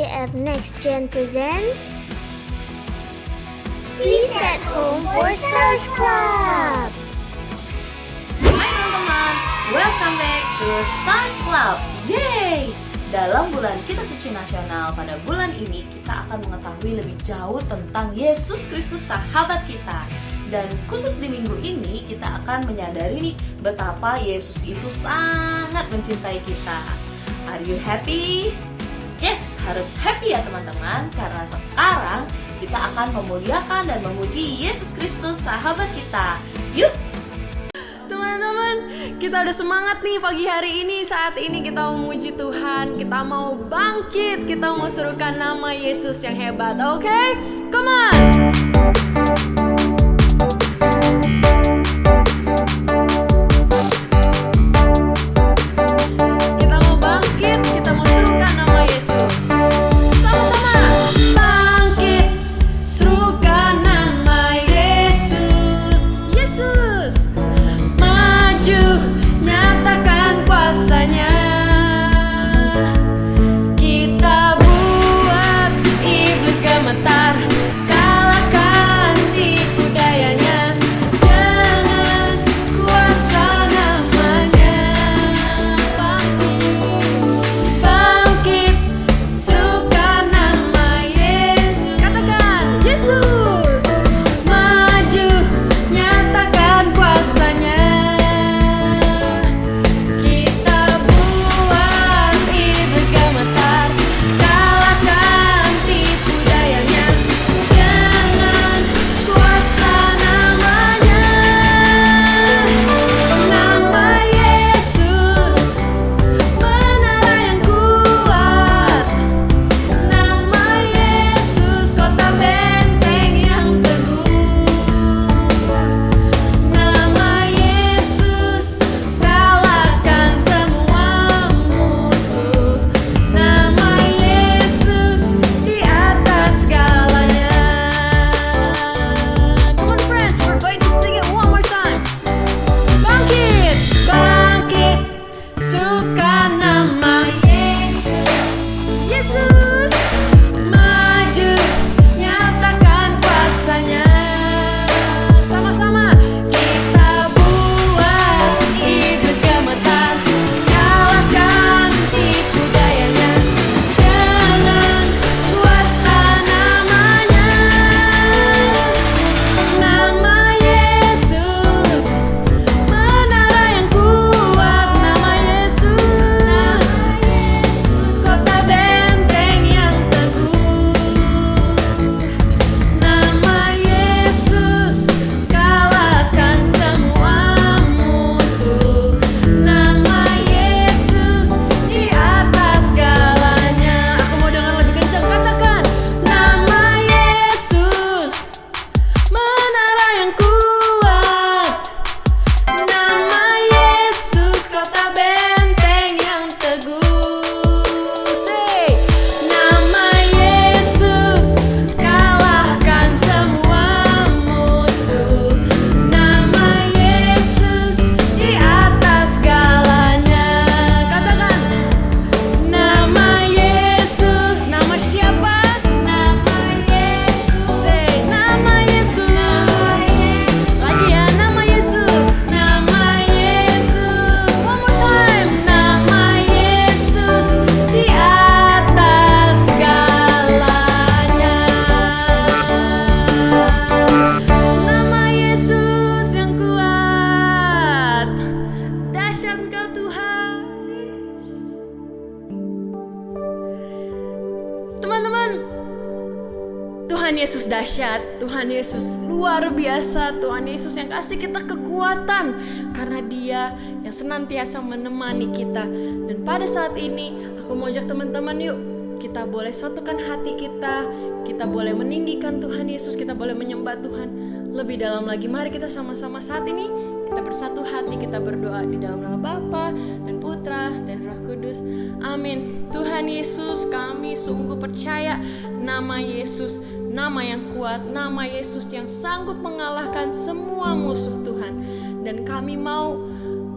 IJF Next Gen presents Feast at Home for Stars Club. Hai teman-teman, welcome back to Stars Club. Yeay! Dalam bulan Kitab Suci Nasional pada bulan ini kita akan mengetahui lebih jauh tentang Yesus Kristus sahabat kita. Dan khusus di minggu ini kita akan menyadari nih betapa Yesus itu sangat mencintai kita. Are you happy? Yes, harus happy ya teman-teman, karena sekarang kita akan memuliakan dan memuji Yesus Kristus sahabat kita. Yuk! Teman-teman, kita udah semangat nih pagi hari ini. Saat ini kita mau memuji Tuhan, kita mau bangkit, kita mau serukan nama Yesus yang hebat. Oke? Come on! Kita mau bangkit, kita mau serukan nama Yesus. Sama-sama! Bangkit, serukan nama Yesus. Yesus! Maju, nyatakan kuasanya. Kita buat iblis gemetar, kalahkan tipu dayanya dengan kuasa namanya. Bangkit, serukan nama Yesus. Katakan, Yesus! Maju, nyatakan kuasanya. Kita buat iblis gemetar, kalahkan tipu dayanya dengan kuasa namanya. Nama Yesus, menara yang kuat. Nama Yesus, kota benteng yang teguh. Nama Yesus, kalahkan semua musuh. Nama Yesus, di atas segalanya. Come on friends, we're going to sing it one more time. Bangkit, bangkit, serukan nama Yesus. Yesus, maju, nyatakan kuasanya. Sama-sama, kita buat iblis gemetar, kalahkan tipu dayanya dengan kuasa namanya. Nama Yesus, menara yang kuat. Nama Yesus, kota benteng yang teguh. Nama Yesus, kalahkan semua musuh. Nama Yesus, di atas segalanya. Aku mau dengar lebih kencang, katakan. Nama Yesus, menara yang kuat. Nama Yesus, kota benteng yang teguh. Say, nama Yesus, kalahkan semua musuh. Nama Yesus, di atas segalanya. Katakan, nama Yesus. Nama siapa? Nama Yesus. Say, nama Yesus. Lagi ya, nama Yesus. Nama Yesus. One more time. Nama Yesus, di atas segalanya. Nama Yesus yang kuat. Dahsyat Engkau Tuhan. Teman-teman, Tuhan Yesus dahsyat, Tuhan Yesus luar biasa, Tuhan Yesus yang kasih kita kekuatan karena Dia yang senantiasa menemani kita. Dan pada saat ini aku mau ajak teman-teman, yuk kita boleh satukan hati kita boleh meninggikan Tuhan Yesus, kita boleh menyembah Tuhan lebih dalam lagi. Mari kita sama-sama saat ini kita bersatu hati, kita berdoa di dalam nama Bapa dan Putra dan Roh Kudus. Amin. Tuhan Yesus, kami sungguh percaya nama Yesus, nama yang kuat, nama Yesus yang sanggup mengalahkan semua musuh Tuhan. Dan kami mau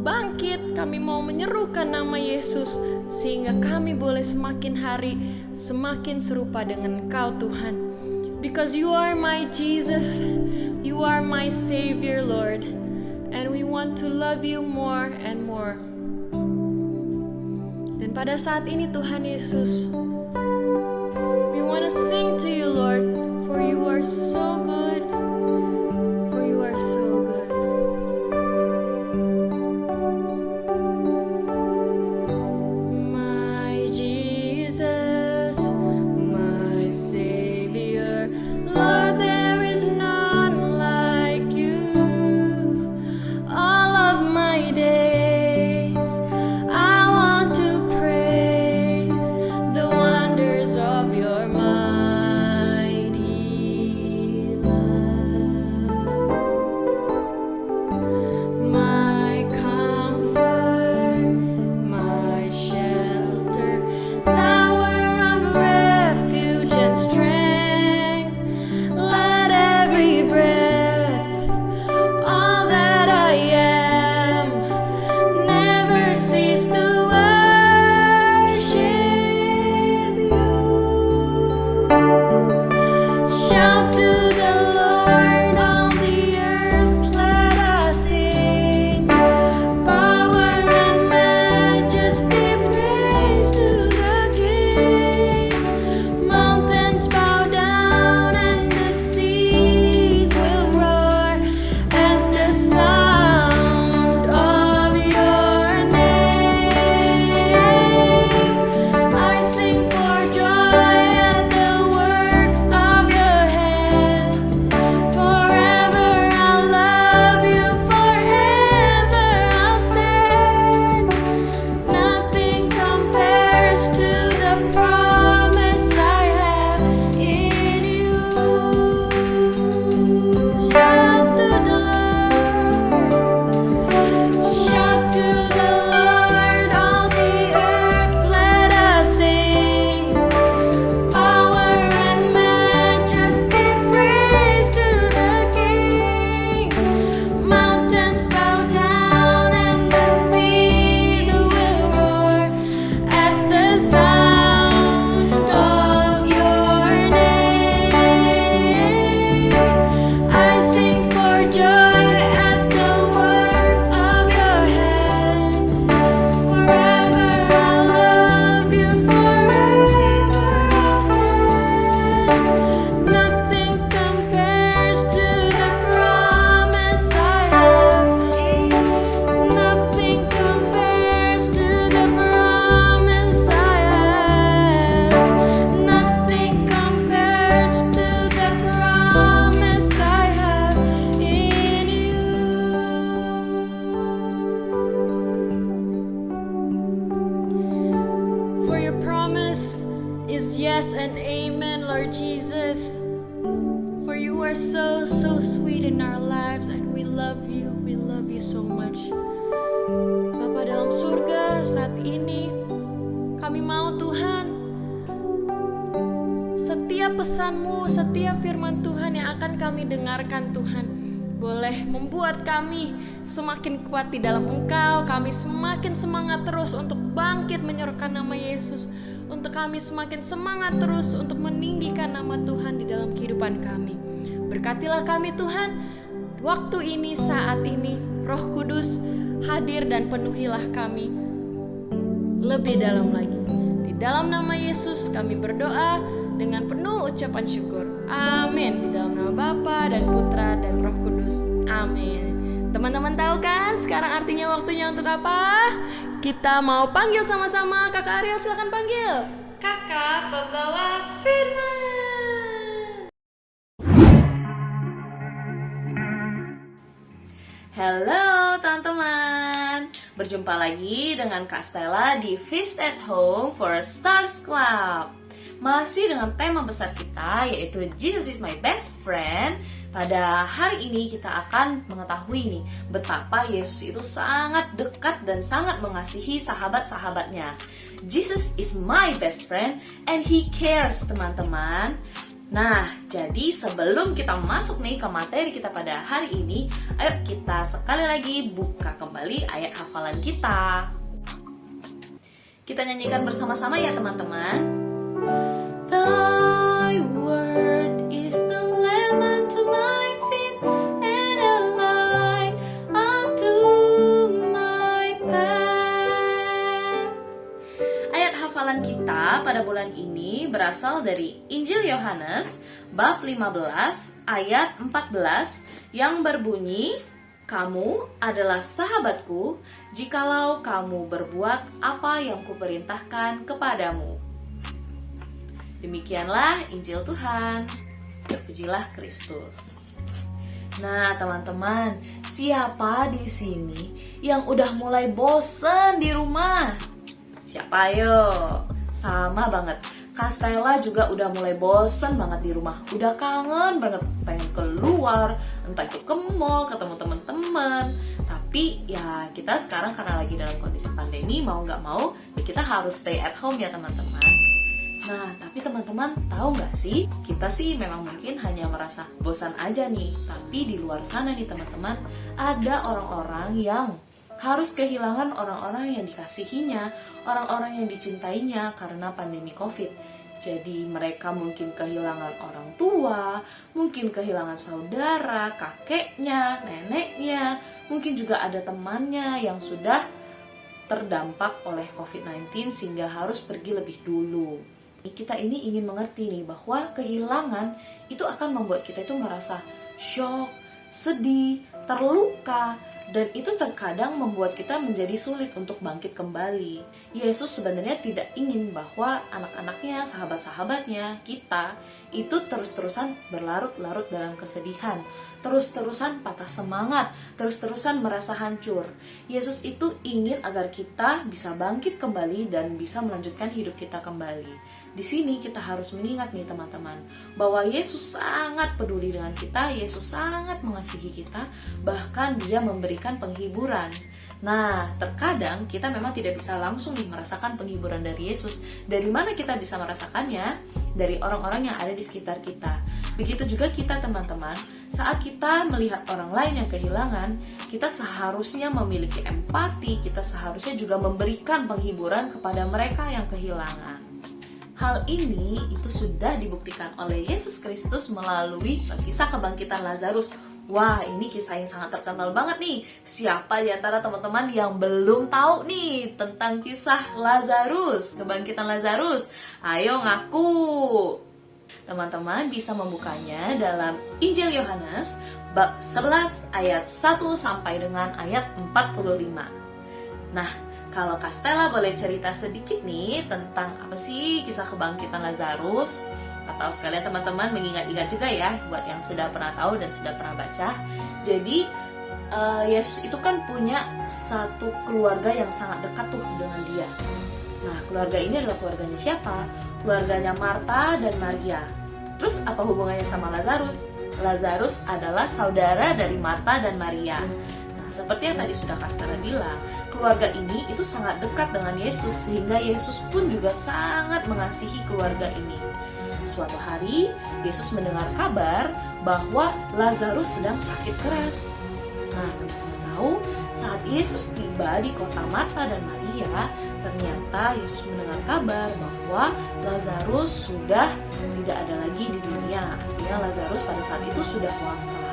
bangkit, kami mau menyerukan nama Yesus sehingga kami boleh semakin hari semakin serupa dengan Engkau Tuhan. Because you are my Jesus, you are my Savior Lord, and we want to love you more and more. Dan pada saat ini Tuhan Yesus, we want to sing to you Lord, for you are so good, for you are so good. My Jesus, my Savior, Lord, there is none like you. All of my days I want to praise the wonders of your mighty love. My comfort, my shelter, tower of refuge and strength. Let every breath, all that I am, never cease to worship you. Shout to the Lord on the earth, let us sing. Power and majesty, praise to the King. Mountains bow down and the seas will roar at the sound of your name. I sing for joy at the works of your hand. Forever I'll love you, forever I'll stand. Nothing compares to the promise I have in you. Shout to the Lord, shout to the Lord, all the earth, let us sing. Power and majesty, praise to the King. Mountains bow down and the seas will roar at the sound of your name. I sing for joy at the works of your hands. Forever I'll love you, forever I'll stand. Nothing compares to the promise I have. Nothing compares to the promise I have. Nothing compares to the promise I have in you. For your promise is yes and amen, Lord Jesus. For you are so sweet in our lives, and we love you so much. Bapa dalam surga, saat ini kami mau Tuhan, setiap pesan-Mu, setiap firman Tuhan yang akan kami dengarkan Tuhan, boleh membuat kami semakin kuat di dalam Engkau. Kami semakin semangat terus untuk bangkit menyerukan nama Yesus. Untuk kami semakin semangat terus untuk meninggikan nama Tuhan di dalam kehidupan kami. Berkatilah kami Tuhan, waktu ini, saat ini. Roh Kudus hadir dan penuhilah kami lebih dalam lagi. Di dalam nama Yesus kami berdoa dengan penuh ucapan syukur. Amin. Di dalam nama Bapa dan Putra dan Roh Kudus. Amin. Teman-teman tahu kan sekarang artinya waktunya untuk apa? Kita mau panggil sama-sama. Kakak Ariel silakan panggil. Kakak pembawa firman. Halo teman-teman, berjumpa lagi dengan Kak Stella di Feast at Home for Stars Club. Masih dengan tema besar kita yaitu Jesus is my best friend. Pada hari ini kita akan mengetahui nih betapa Yesus itu sangat dekat dan sangat mengasihi sahabat-sahabatnya. Jesus is my best friend and He cares teman-teman. Nah, jadi sebelum kita masuk nih ke materi kita pada hari ini, ayo kita sekali lagi buka kembali ayat hafalan kita. Kita nyanyikan bersama-sama ya teman-teman. Thy word is the lamp unto my feet and a light unto my path. Ayat hafalan kita pada bulan ini berasal dari Injil Yohanes bab 15 ayat 14 yang berbunyi, "Kamu adalah sahabatku jikalau kamu berbuat apa yang kuperintahkan kepadamu." Demikianlah Injil Tuhan. Terpujilah Kristus. Nah, teman-teman, siapa di sini yang udah mulai bosen di rumah? Siapa ayo? Sama banget. Kastela juga udah mulai bosen banget di rumah. Udah kangen banget, pengen keluar, entah itu ke mall, ketemu teman-teman. Tapi ya kita sekarang karena lagi dalam kondisi pandemi, mau nggak mau ya kita harus stay at home ya teman-teman. Nah, tapi teman-teman tahu nggak sih, kita sih memang mungkin hanya merasa bosan aja nih. Tapi di luar sana nih teman-teman, ada orang-orang yang harus kehilangan orang-orang yang dikasihinya, orang-orang yang dicintainya karena pandemi COVID. Jadi mereka mungkin kehilangan orang tua, mungkin kehilangan saudara, kakeknya, neneknya, mungkin juga ada temannya yang sudah terdampak oleh COVID-19 sehingga harus pergi lebih dulu. Kita ini ingin mengerti nih bahwa kehilangan itu akan membuat kita itu merasa shock, sedih, terluka, dan itu terkadang membuat kita menjadi sulit untuk bangkit kembali. Yesus sebenarnya tidak ingin bahwa anak-anaknya, sahabat-sahabatnya, kita itu terus-terusan berlarut-larut dalam kesedihan, terus-terusan patah semangat, terus-terusan merasa hancur. Yesus itu ingin agar kita bisa bangkit kembali dan bisa melanjutkan hidup kita kembali. Di sini kita harus mengingat nih teman-teman, bahwa Yesus sangat peduli dengan kita, Yesus sangat mengasihi kita, bahkan Dia memberikan penghiburan. Nah, terkadang kita memang tidak bisa langsung nih merasakan penghiburan dari Yesus. Dari mana kita bisa merasakannya? Dari orang-orang yang ada di sekitar kita. Begitu juga kita teman-teman, saat kita melihat orang lain yang kehilangan, kita seharusnya memiliki empati, kita seharusnya juga memberikan penghiburan kepada mereka yang kehilangan. Hal ini itu sudah dibuktikan oleh Yesus Kristus melalui kisah kebangkitan Lazarus. Wah, ini kisah yang sangat terkenal banget nih. Siapa di antara teman-teman yang belum tahu nih tentang kisah Lazarus, kebangkitan Lazarus? Ayo ngaku. Teman-teman bisa membukanya dalam Injil Yohanes bab 11 ayat 1 sampai dengan ayat 45. Nah, kalau Kastela boleh cerita sedikit nih tentang apa sih kisah kebangkitan Lazarus, atau sekalian teman-teman mengingat-ingat juga ya buat yang sudah pernah tahu dan sudah pernah baca. Jadi Yesus itu kan punya satu keluarga yang sangat dekat tuh dengan dia. Nah, keluarga ini adalah keluarganya siapa? Keluarganya Marta dan Maria. Terus apa hubungannya sama Lazarus? Lazarus adalah saudara dari Marta dan Maria. Seperti yang tadi sudah Kastela bilang, keluarga ini itu sangat dekat dengan Yesus, sehingga Yesus pun juga sangat mengasihi keluarga ini. Suatu hari, Yesus mendengar kabar bahwa Lazarus sedang sakit keras. Nah, teman-teman tahu, saat Yesus tiba di kota Marta dan Maria, ternyata Yesus mendengar kabar bahwa Lazarus sudah tidak ada lagi di dunia. Artinya Lazarus pada saat itu sudah wafat.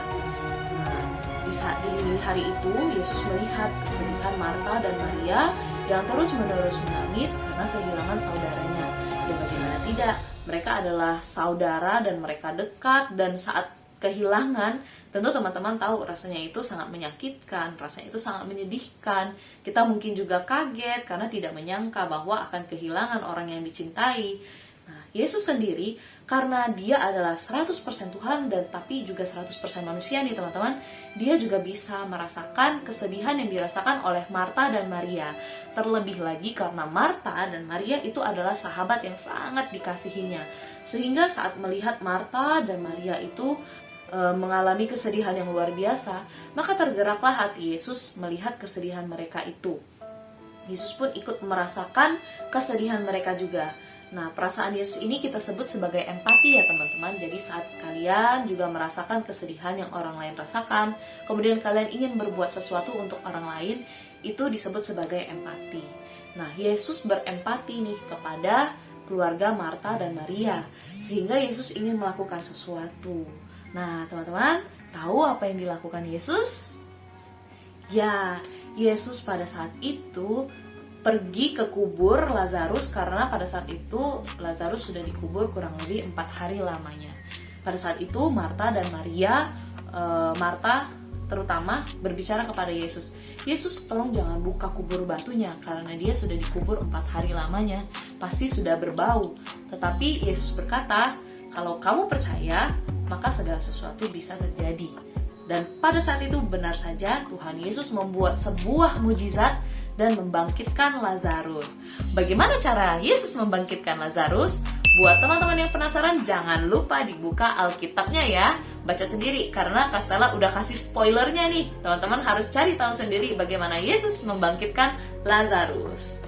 Di hari itu, Yesus melihat kesedihan Marta dan Maria yang terus-menerus menangis karena kehilangan saudaranya. Ya bagaimana tidak, mereka adalah saudara dan mereka dekat, dan saat kehilangan, tentu teman-teman tahu rasanya itu sangat menyakitkan, rasanya itu sangat menyedihkan. Kita mungkin juga kaget karena tidak menyangka bahwa akan kehilangan orang yang dicintai. Nah, Yesus sendiri, karena dia adalah 100% Tuhan dan tapi juga 100% manusia nih teman-teman, dia juga bisa merasakan kesedihan yang dirasakan oleh Marta dan Maria. Terlebih lagi karena Marta dan Maria itu adalah sahabat yang sangat dikasihinya. Sehingga saat melihat Marta dan Maria itu mengalami kesedihan yang luar biasa, maka tergeraklah hati Yesus melihat kesedihan mereka itu. Yesus pun ikut merasakan kesedihan mereka juga. Nah, perasaan Yesus ini kita sebut sebagai empati ya teman-teman. Jadi saat kalian juga merasakan kesedihan yang orang lain rasakan, kemudian kalian ingin berbuat sesuatu untuk orang lain, itu disebut sebagai empati. Nah, Yesus berempati nih kepada keluarga Marta dan Maria, sehingga Yesus ingin melakukan sesuatu. Nah, teman-teman, tahu apa yang dilakukan Yesus? Ya, Yesus pada saat itu pergi ke kubur Lazarus, karena pada saat itu Lazarus sudah dikubur kurang lebih 4 hari lamanya. Pada saat itu Marta dan Maria, Marta terutama berbicara kepada Yesus, Yesus, tolong jangan buka kubur batunya, karena dia sudah dikubur 4 hari lamanya, pasti sudah berbau. Tetapi Yesus berkata, kalau kamu percaya, maka segala sesuatu bisa terjadi. Dan pada saat itu benar saja Tuhan Yesus membuat sebuah mujizat dan membangkitkan Lazarus. Bagaimana cara Yesus membangkitkan Lazarus? Buat teman-teman yang penasaran, jangan lupa dibuka Alkitabnya ya. Baca sendiri, karena Kastela udah kasih spoilernya nih. Teman-teman harus cari tahu sendiri bagaimana Yesus membangkitkan Lazarus.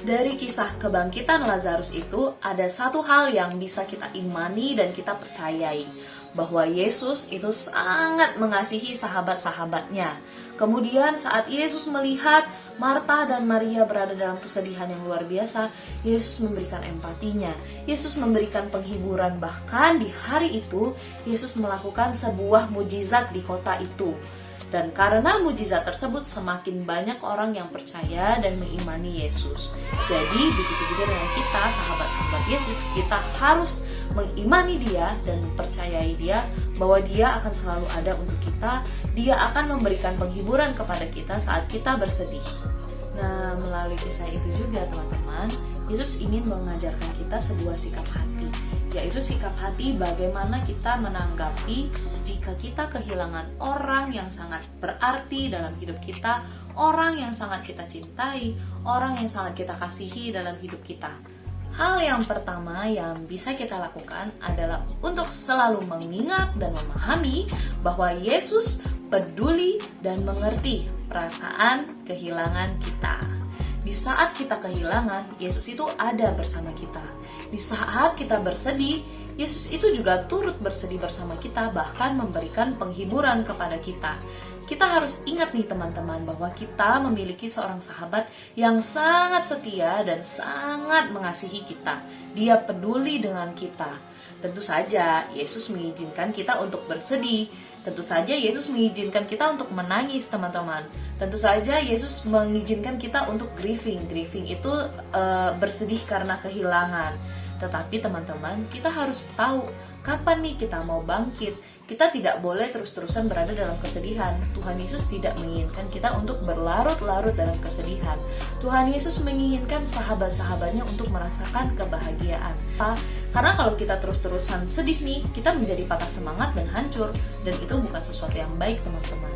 Dari kisah kebangkitan Lazarus itu, ada satu hal yang bisa kita imani dan kita percayai, bahwa Yesus itu sangat mengasihi sahabat-sahabatnya. Kemudian saat Yesus melihat Marta dan Maria berada dalam kesedihan yang luar biasa, Yesus memberikan empatinya. Yesus memberikan penghiburan, bahkan di hari itu Yesus melakukan sebuah mujizat di kota itu. Dan karena mujizat tersebut, semakin banyak orang yang percaya dan mengimani Yesus. Jadi begitu juga dengan kita, sahabat-sahabat Yesus, kita harus mengimani Dia dan mempercayai Dia, bahwa Dia akan selalu ada untuk kita. Dia akan memberikan penghiburan kepada kita saat kita bersedih. Nah, melalui kisah itu juga teman-teman, Yesus ingin mengajarkan kita sebuah sikap hati, yaitu sikap hati bagaimana kita menanggapi jika kita kehilangan orang yang sangat berarti dalam hidup kita, orang yang sangat kita cintai, orang yang sangat kita kasihi dalam hidup kita. Hal yang pertama yang bisa kita lakukan adalah untuk selalu mengingat dan memahami bahwa Yesus peduli dan mengerti perasaan kehilangan kita. Di saat kita kehilangan, Yesus itu ada bersama kita. Di saat kita bersedih, Yesus itu juga turut bersedih bersama kita, bahkan memberikan penghiburan kepada kita. Kita harus ingat nih teman-teman, bahwa kita memiliki seorang sahabat yang sangat setia dan sangat mengasihi kita. Dia peduli dengan kita. Tentu saja Yesus mengizinkan kita untuk bersedih. Tentu saja Yesus mengizinkan kita untuk menangis teman-teman. Tentu saja Yesus mengizinkan kita untuk grieving. Grieving itu bersedih karena kehilangan. Tetapi teman-teman, kita harus tahu kapan nih kita mau bangkit. Kita tidak boleh terus-terusan berada dalam kesedihan. Tuhan Yesus tidak menginginkan kita untuk berlarut-larut dalam kesedihan. Tuhan Yesus menginginkan sahabat-sahabatnya untuk merasakan kebahagiaan. Karena kalau kita terus-terusan sedih nih, kita menjadi patah semangat dan hancur. Dan itu bukan sesuatu yang baik teman-teman.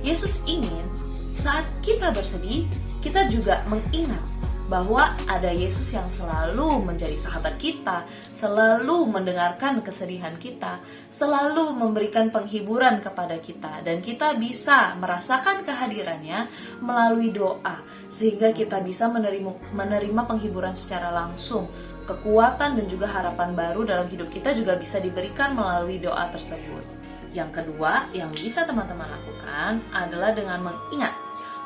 Yesus ingin saat kita bersedih, kita juga mengingat bahwa ada Yesus yang selalu menjadi sahabat kita, selalu mendengarkan kesedihan kita, selalu memberikan penghiburan kepada kita, dan kita bisa merasakan kehadirannya melalui doa, sehingga kita bisa menerima penghiburan secara langsung. Kekuatan dan juga harapan baru dalam hidup kita juga bisa diberikan melalui doa tersebut. Yang kedua yang bisa teman-teman lakukan adalah dengan mengingat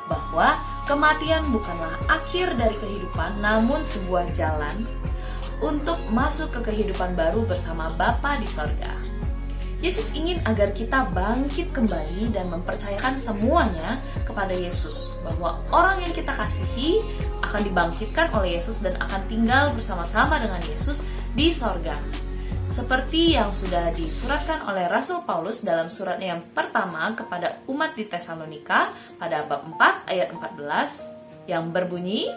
bahwa kematian bukanlah akhir dari kehidupan, namun sebuah jalan untuk masuk ke kehidupan baru bersama Bapa di sorga. Yesus ingin agar kita bangkit kembali dan mempercayakan semuanya kepada Yesus, bahwa orang yang kita kasihi akan dibangkitkan oleh Yesus dan akan tinggal bersama-sama dengan Yesus di sorga. Seperti yang sudah disuratkan oleh Rasul Paulus dalam suratnya yang pertama kepada umat di Tesalonika pada bab 4 ayat 14 yang berbunyi,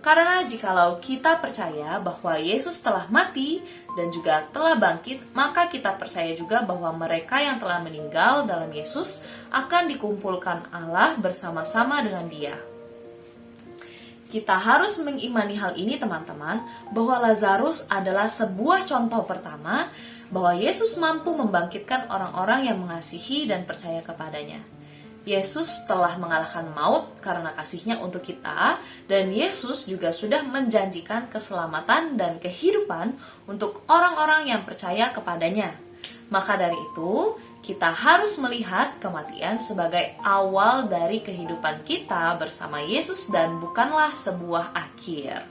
karena jikalau kita percaya bahwa Yesus telah mati dan juga telah bangkit, maka kita percaya juga bahwa mereka yang telah meninggal dalam Yesus akan dikumpulkan Allah bersama-sama dengan Dia. Kita harus mengimani hal ini teman-teman, bahwa Lazarus adalah sebuah contoh pertama bahwa Yesus mampu membangkitkan orang-orang yang mengasihi dan percaya kepadanya. Yesus telah mengalahkan maut karena kasih-Nya untuk kita, dan Yesus juga sudah menjanjikan keselamatan dan kehidupan untuk orang-orang yang percaya kepadanya. Maka dari itu, kita harus melihat kematian sebagai awal dari kehidupan kita bersama Yesus dan bukanlah sebuah akhir.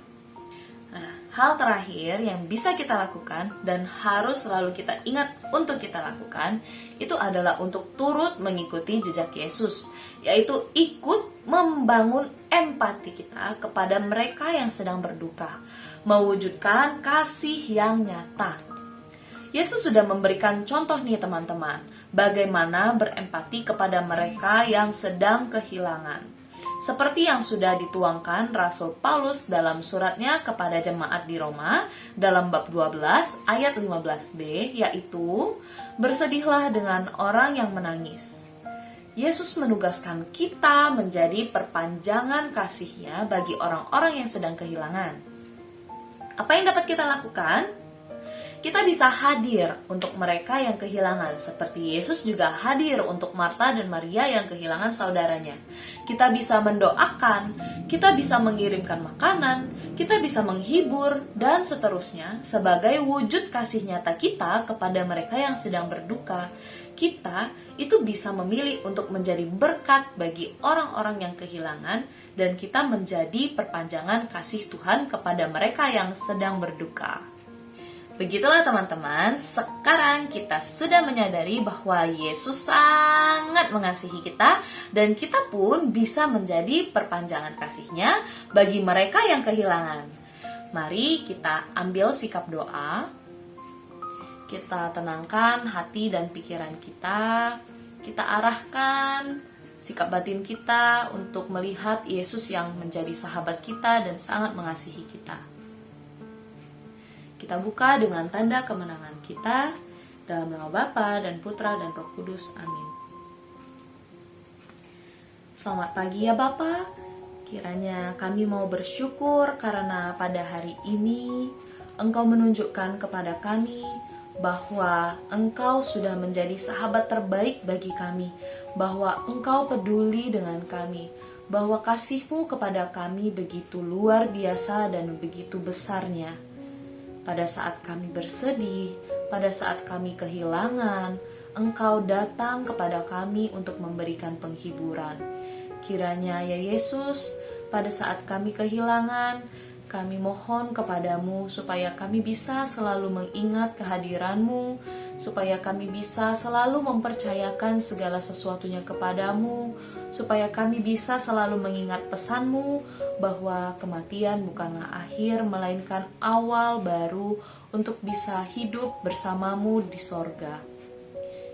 Nah, hal terakhir yang bisa kita lakukan dan harus selalu kita ingat untuk kita lakukan itu adalah untuk turut mengikuti jejak Yesus, yaitu ikut membangun empati kita kepada mereka yang sedang berduka, mewujudkan kasih yang nyata. Yesus sudah memberikan contoh nih teman-teman, bagaimana berempati kepada mereka yang sedang kehilangan. Seperti yang sudah dituangkan Rasul Paulus dalam suratnya kepada jemaat di Roma dalam bab 12 ayat 15b, yaitu bersedihlah dengan orang yang menangis. Yesus menugaskan kita menjadi perpanjangan kasih-Nya bagi orang-orang yang sedang kehilangan. Apa yang dapat kita lakukan? Kita bisa hadir untuk mereka yang kehilangan, seperti Yesus juga hadir untuk Marta dan Maria yang kehilangan saudaranya. Kita bisa mendoakan, kita bisa mengirimkan makanan, kita bisa menghibur, dan seterusnya sebagai wujud kasih nyata kita kepada mereka yang sedang berduka. Kita itu bisa memilih untuk menjadi berkat bagi orang-orang yang kehilangan, dan kita menjadi perpanjangan kasih Tuhan kepada mereka yang sedang berduka. Begitulah teman-teman, sekarang kita sudah menyadari bahwa Yesus sangat mengasihi kita dan kita pun bisa menjadi perpanjangan kasih-Nya bagi mereka yang kehilangan. Mari kita ambil sikap doa, kita tenangkan hati dan pikiran kita arahkan sikap batin kita untuk melihat Yesus yang menjadi sahabat kita dan sangat mengasihi kita. Kita buka dengan tanda kemenangan kita dalam nama Bapa dan Putra dan Roh Kudus. Amin. Selamat pagi ya Bapa. Kiranya kami mau bersyukur karena pada hari ini Engkau menunjukkan kepada kami bahwa Engkau sudah menjadi sahabat terbaik bagi kami, bahwa Engkau peduli dengan kami, bahwa kasih-Mu kepada kami begitu luar biasa dan begitu besarnya. Pada saat kami bersedih, pada saat kami kehilangan, Engkau datang kepada kami untuk memberikan penghiburan. Kiranya ya Yesus, pada saat kami kehilangan, kami mohon kepadamu supaya kami bisa selalu mengingat kehadiran-Mu, supaya kami bisa selalu mempercayakan segala sesuatunya kepadamu, supaya kami bisa selalu mengingat pesan-Mu bahwa kematian bukanlah akhir, melainkan awal baru untuk bisa hidup bersama-Mu di sorga.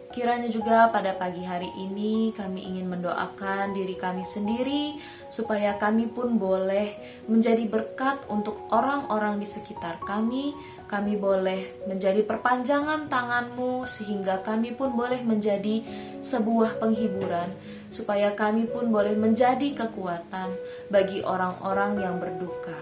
Kiranya juga pada pagi hari ini kami ingin mendoakan diri kami sendiri supaya kami pun boleh menjadi berkat untuk orang-orang di sekitar kami. Kami boleh menjadi perpanjangan tangan-Mu sehingga kami pun boleh menjadi sebuah penghiburan, supaya kami pun boleh menjadi kekuatan bagi orang-orang yang berduka.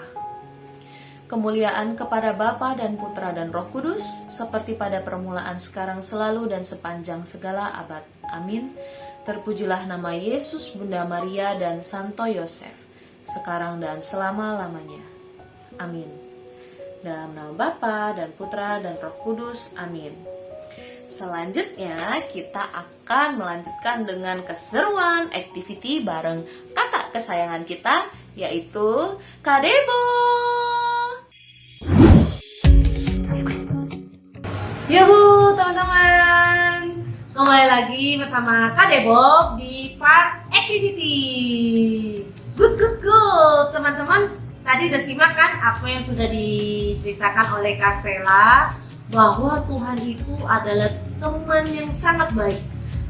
Kemuliaan kepada Bapa dan Putra dan Roh Kudus, seperti pada permulaan, sekarang, selalu, dan sepanjang segala abad. Amin. Terpujilah nama Yesus, Bunda Maria, dan Santo Yosef, sekarang dan selama-lamanya. Amin. Dalam nama Bapa dan Putra dan Roh Kudus. Amin. Selanjutnya kita akan melanjutkan dengan keseruan activity bareng kakak kesayangan kita, yaitu Kak Debo. Yuhu teman-teman, kembali lagi bersama Kak Debo di part activity. Good teman-teman, tadi udah simak kan apa yang sudah diceritakan oleh Kak Stella, bahwa Tuhan itu adalah teman yang sangat baik.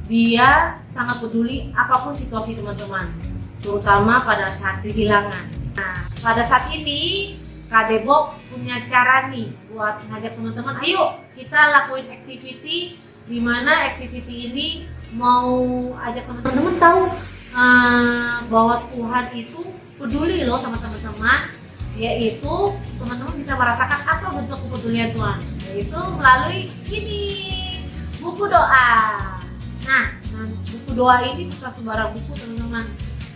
Dia sangat peduli apapun situasi teman-teman, terutama pada saat kehilangan. Nah, pada saat ini Kak Debo punya cara nih buat ngajak teman-teman, ayo kita lakuin activity, di mana activity ini mau ajak teman-teman tahu bahwa Tuhan itu peduli loh sama teman-teman, yaitu teman-teman bisa merasakan apa bentuk kepedulian Tuhan, yaitu melalui ini, buku doa. Nah, buku doa ini bukan sembarang buku teman-teman.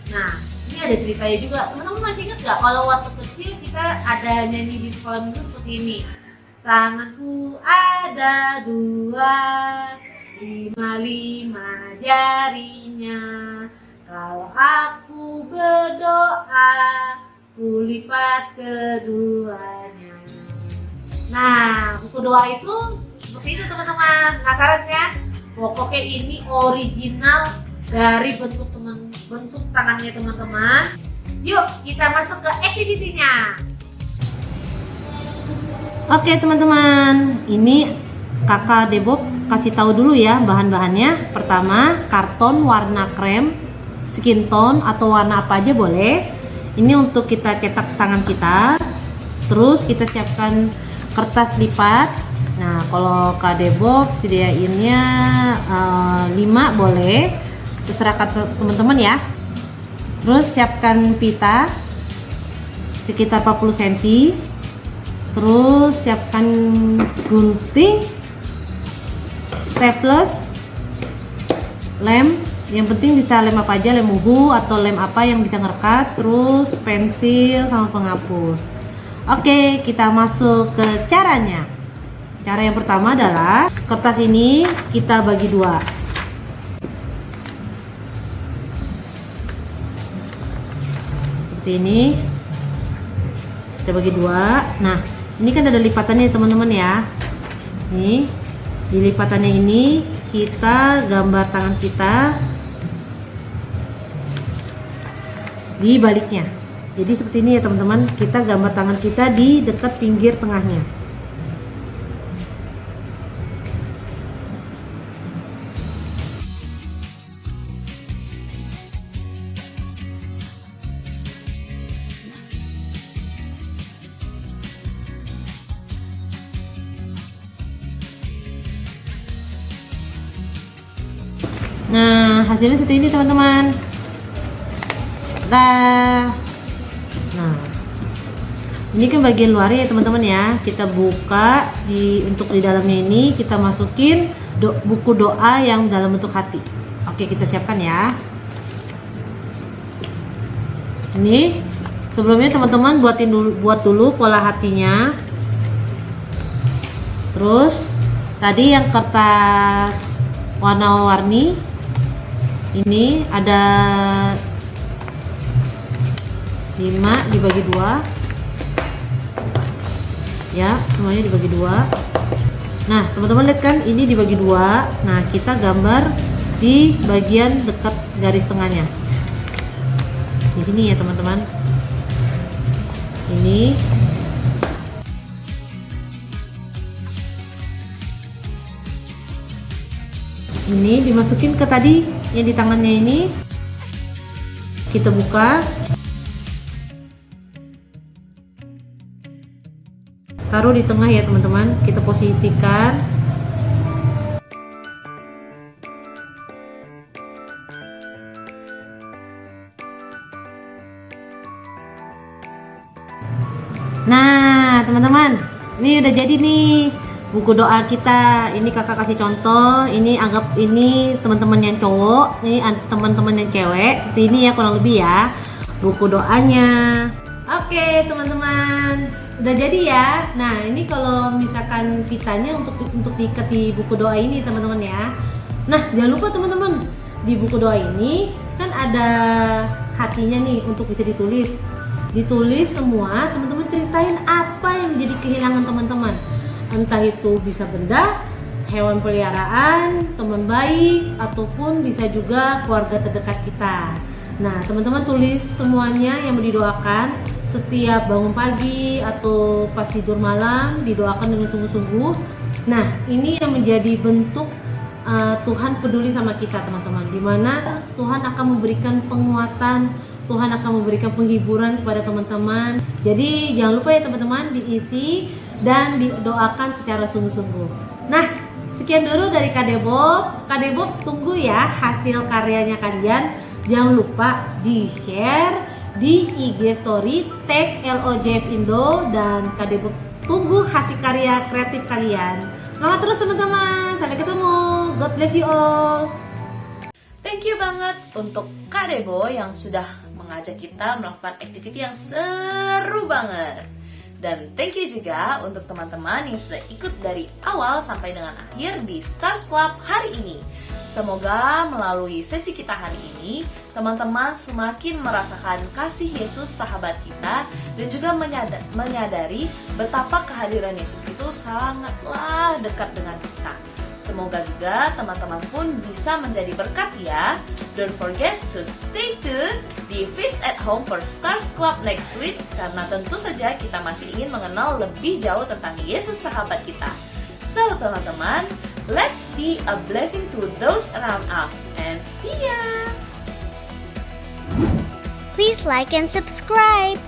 Nah, ini ada ceritanya juga. Teman-teman masih ingat gak kalau waktu kecil kita ada nyanyi di sekolah minggu seperti ini? Tanganku ada 2, 5 jarinya. Kalau aku berdoa, ku lipat keduanya. Nah, buku doa itu seperti itu teman-teman. Penasaran kan? Pokoknya ini original dari bentuk tangannya teman-teman. Yuk kita masuk ke activity-nya. Oke teman-teman, ini kakak Debob kasih tahu dulu ya bahan-bahannya. Pertama, karton warna krem, skin tone atau warna apa aja boleh. Ini untuk kita cetak tangan kita. Terus kita siapkan kertas lipat. Nah, kalau Kak Debob sediainnya 5 boleh. Terserah teman-teman ya. Terus siapkan pita sekitar 40 cm. Terus siapkan gunting, staples, lem. Yang penting bisa lem apa aja, lem uhu atau lem apa yang bisa ngerekat. Terus pensil sama penghapus. Oke, kita masuk ke caranya. Cara yang pertama adalah kertas ini kita bagi 2. Seperti ini. Kita bagi 2. Nah, ini kan ada lipatannya teman-teman ya. Nih, di lipatannya ini kita gambar tangan kita di baliknya. Jadi seperti ini ya teman-teman, kita gambar tangan kita di dekat pinggir tengahnya. Nah, hasilnya seperti ini teman-teman. Nah, ini kan bagian luarnya ya teman-teman ya. Kita buka untuk di dalamnya ini kita masukin buku doa yang dalam bentuk hati. Oke, kita siapkan ya. Ini sebelumnya teman-teman buat dulu pola hatinya. Terus tadi yang kertas warna-warni ini ada 5 dibagi 2 ya, semuanya dibagi 2. Nah teman-teman lihat kan ini dibagi 2. Nah kita gambar di bagian dekat garis tengahnya di sini ya teman-teman. Ini dimasukin ke tadi yang di tangannya ini. Kita buka, taruh di tengah ya teman-teman. Kita posisikan. Nah teman-teman, ini udah jadi nih buku doa kita. Ini kakak kasih contoh. Ini anggap ini teman-teman yang cowok, ini teman-teman yang cewek. Seperti ini ya kurang lebih ya buku doanya. Oke teman-teman, udah jadi ya. Nah ini kalau misalkan pitanya untuk diikat di buku doa ini teman-teman ya. Nah jangan lupa teman-teman, di buku doa ini kan ada hatinya nih untuk bisa ditulis semua. Teman-teman ceritain apa yang menjadi kehilangan teman-teman. Entah itu bisa benda, hewan peliharaan, teman baik, ataupun bisa juga keluarga terdekat kita. Nah, teman-teman tulis semuanya yang mau didoakan. Setiap bangun pagi atau pas tidur malam, didoakan dengan sungguh-sungguh. Nah, ini yang menjadi bentuk Tuhan peduli sama kita teman-teman. Dimana Tuhan akan memberikan penguatan, Tuhan akan memberikan penghiburan kepada teman-teman. Jadi jangan lupa ya teman-teman, diisi dan didoakan secara sungguh-sungguh. Nah, sekian dulu dari Kak Debob. Kak Debob tunggu ya hasil karyanya kalian. Jangan lupa di-share di IG story tag LOJF Indo, dan Kak Debob tunggu hasil karya kreatif kalian. Semangat terus teman-teman. Sampai ketemu. God bless you all. Thank you banget untuk Kak Debo yang sudah mengajak kita melakukan activity yang seru banget. Dan thank you juga untuk teman-teman yang sudah ikut dari awal sampai dengan akhir di Stars Club hari ini. Semoga melalui sesi kita hari ini, teman-teman semakin merasakan kasih Yesus sahabat kita dan juga menyadari betapa kehadiran Yesus itu sangatlah dekat dengan kita. Semoga juga teman-teman pun bisa menjadi berkat ya. Don't forget to stay tuned di Feast at Home for Stars Club next week, karena tentu saja kita masih ingin mengenal lebih jauh tentang Yesus sahabat kita. So teman-teman, let's be a blessing to those around us and see ya! Please like and subscribe.